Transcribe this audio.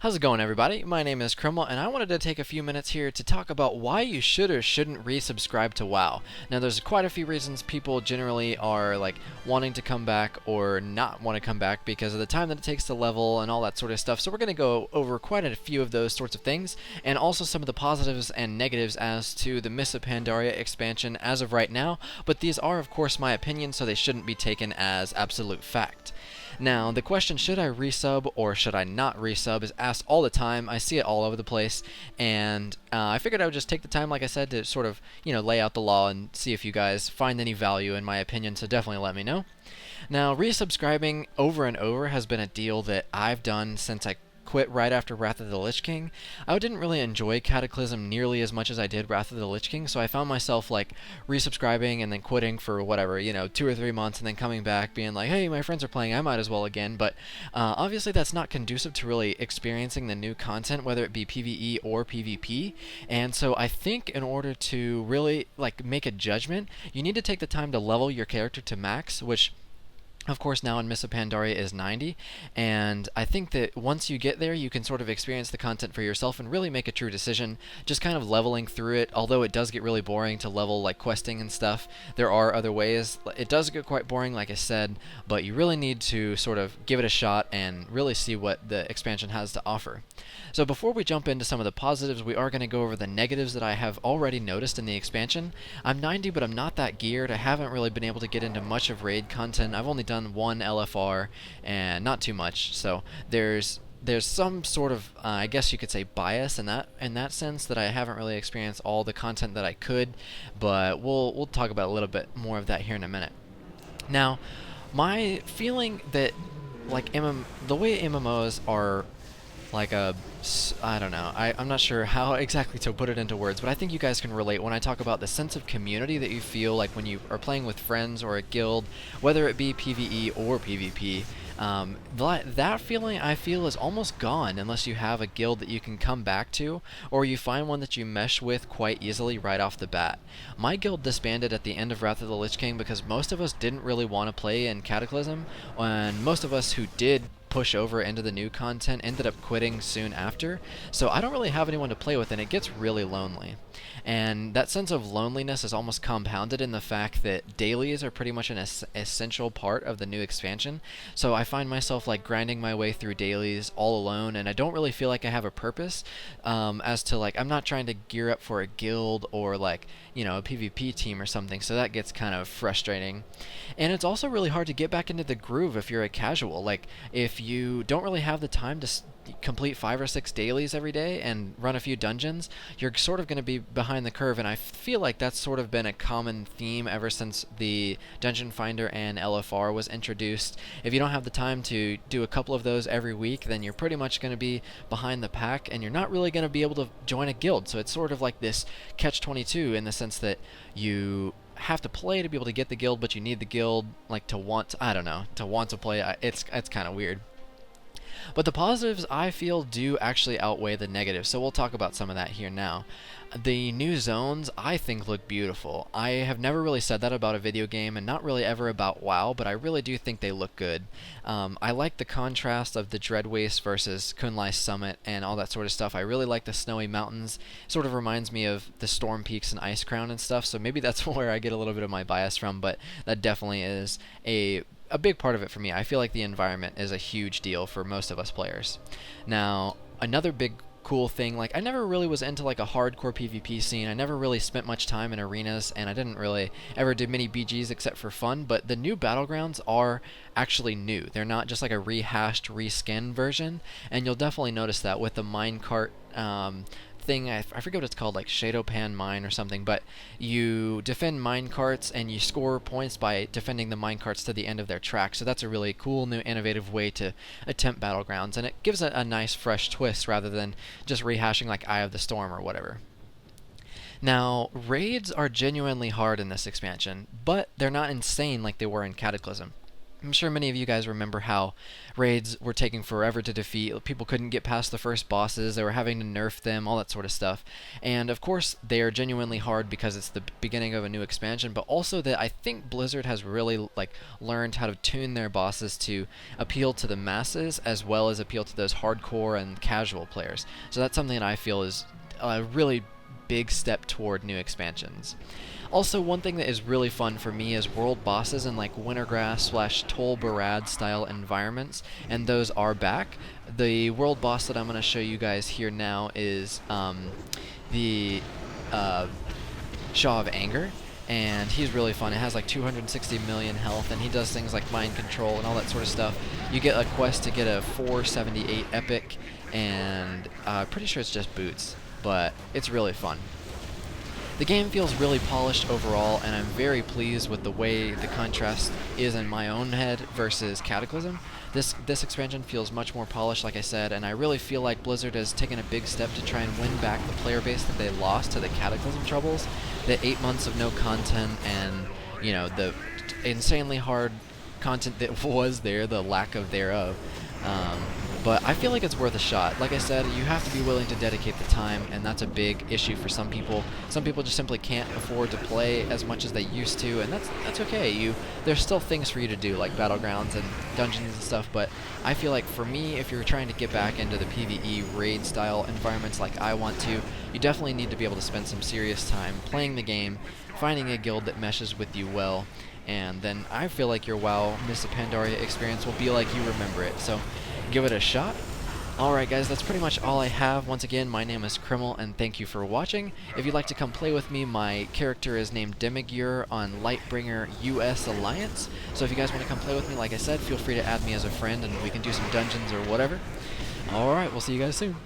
How's it going, everybody? My name is Krimmel, and I wanted to take a few minutes here to talk about why you should or shouldn't resubscribe to WoW. Now, there's quite a few reasons people generally are like wanting to come back or not want to come back because of the time that it takes to level and all that sort of stuff. So we're going to go over quite a few of those sorts of things, and also some of the positives and negatives as to the Mists of Pandaria expansion as of right now. But these are, of course, my opinion, so they shouldn't be taken as absolute fact. Now, the question, should I resub or should I not resub, is asked all the time. I see it all over the place, and I figured I would just take the time, like I said, to sort of, lay out the law and see if you guys find any value in my opinion, so definitely let me know. Now, resubscribing over and over has been a deal that I've done since I quit right after Wrath of the Lich King. I didn't really enjoy Cataclysm nearly as much as I did Wrath of the Lich King, so I found myself like resubscribing and then quitting for whatever, 2 or 3 months, and then coming back being like, hey, my friends are playing, I might as well again. But obviously that's not conducive to really experiencing the new content, whether it be PvE or PvP. And so I think in order to really like make a judgment, you need to take the time to level your character to max, which of course now in Mists of Pandaria is 90, and I think that once you get there you can sort of experience the content for yourself and really make a true decision, just kind of leveling through it. Although it does get really boring to level like questing and stuff, there are other ways. It does get quite boring, like I said, but you really need to sort of give it a shot and really see what the expansion has to offer. So before we jump into some of the positives, we are going to go over the negatives that I have already noticed in the expansion. I'm 90, but I'm not that geared. I haven't really been able to get into much of raid content. I've only done one LFR and not too much, so there's some sort of I guess you could say bias in that sense, that I haven't really experienced all the content that I could, but we'll talk about a little bit more of that here in a minute. Now, my feeling that like the way MMOs are like I don't know. I'm not sure how exactly to put it into words, but I think you guys can relate when I talk about the sense of community that you feel like when you are playing with friends or a guild, whether it be PvE or PvP. That feeling, I feel, is almost gone unless you have a guild that you can come back to, or you find one that you mesh with quite easily right off the bat. My guild disbanded at the end of Wrath of the Lich King because most of us didn't really want to play in Cataclysm, and most of us who did push over into the new content ended up quitting soon after, so I don't really have anyone to play with, and it gets really lonely. And that sense of loneliness is almost compounded in the fact that dailies are pretty much an essential part of the new expansion, so I find myself like grinding my way through dailies all alone, and I don't really feel like I have a purpose, as to like I'm not trying to gear up for a guild or like a PvP team or something, so that gets kind of frustrating. And it's also really hard to get back into the groove if you're a casual. Like if you don't really have the time to complete 5 or 6 dailies every day and run a few dungeons, you're sort of going to be behind the curve, and I feel like that's sort of been a common theme ever since the Dungeon Finder and LFR was introduced. If you don't have the time to do a couple of those every week, then you're pretty much going to be behind the pack, and you're not really going to be able to join a guild. So it's sort of like this catch-22 in the sense that you have to play to be able to get the guild, but you need the guild like to want to play. It's kind of weird. But the positives, I feel, do actually outweigh the negatives, so we'll talk about some of that here now. The new zones, I think, look beautiful. I have never really said that about a video game, and not really ever about WoW, but I really do think they look good. I like the contrast of the Dread Waste versus Kunlai Summit and all that sort of stuff. I really like the snowy mountains. Sort of reminds me of the Storm Peaks and Ice Crown and stuff, so maybe that's where I get a little bit of my bias from, but that definitely is a big part of it for me. I feel like the environment is a huge deal for most of us players. Now, another big cool thing, like I never really was into like a hardcore PvP scene. I never really spent much time in arenas, and I didn't really ever do many BGs except for fun, but the new battlegrounds are actually new. They're not just like a rehashed, reskin version, and you'll definitely notice that with the minecart thing. I forget what it's called, like Shadowpan Mine or something, but you defend minecarts and you score points by defending the minecarts to the end of their track, so that's a really cool, new, innovative way to attempt battlegrounds, and it gives it a nice, fresh twist rather than just rehashing like Eye of the Storm or whatever. Now, raids are genuinely hard in this expansion, but they're not insane like they were in Cataclysm. I'm sure many of you guys remember how raids were taking forever to defeat. People couldn't get past the first bosses. They were having to nerf them, all that sort of stuff. And of course, they are genuinely hard because it's the beginning of a new expansion, but also that I think Blizzard has really learned how to tune their bosses to appeal to the masses as well as appeal to those hardcore and casual players. So that's something that I feel is a really big step toward new expansions. Also, one thing that is really fun for me is world bosses in like Wintergrass / Tol Barad style environments, and those are back. The world boss that I'm going to show you guys here now is the Shaw of Anger, and he's really fun. It has like 260 million health, and he does things like mind control and all that sort of stuff. You get a quest to get a 478 epic, and pretty sure it's just boots, but it's really fun. The game feels really polished overall, and I'm very pleased with the way the contrast is in my own head versus Cataclysm. This expansion feels much more polished, like I said, and I really feel like Blizzard has taken a big step to try and win back the player base that they lost to the Cataclysm troubles. The 8 months of no content and, you know, the insanely hard content that was there, the lack of thereof. But I feel like it's worth a shot. Like I said, you have to be willing to dedicate the time, and that's a big issue for some people. Some people just simply can't afford to play as much as they used to, and that's okay. There's still things for you to do, like battlegrounds and dungeons and stuff, but I feel like for me, if you're trying to get back into the PvE raid-style environments like I want to, you definitely need to be able to spend some serious time playing the game, finding a guild that meshes with you well, and then I feel like your WoW Mists of Pandaria experience will be like you remember it. So give it a shot. Alright guys, that's pretty much all I have. Once again, my name is Krimmel, and thank you for watching. If you'd like to come play with me, my character is named Demigur on Lightbringer US Alliance. So if you guys want to come play with me, like I said, feel free to add me as a friend, and we can do some dungeons or whatever. Alright, we'll see you guys soon.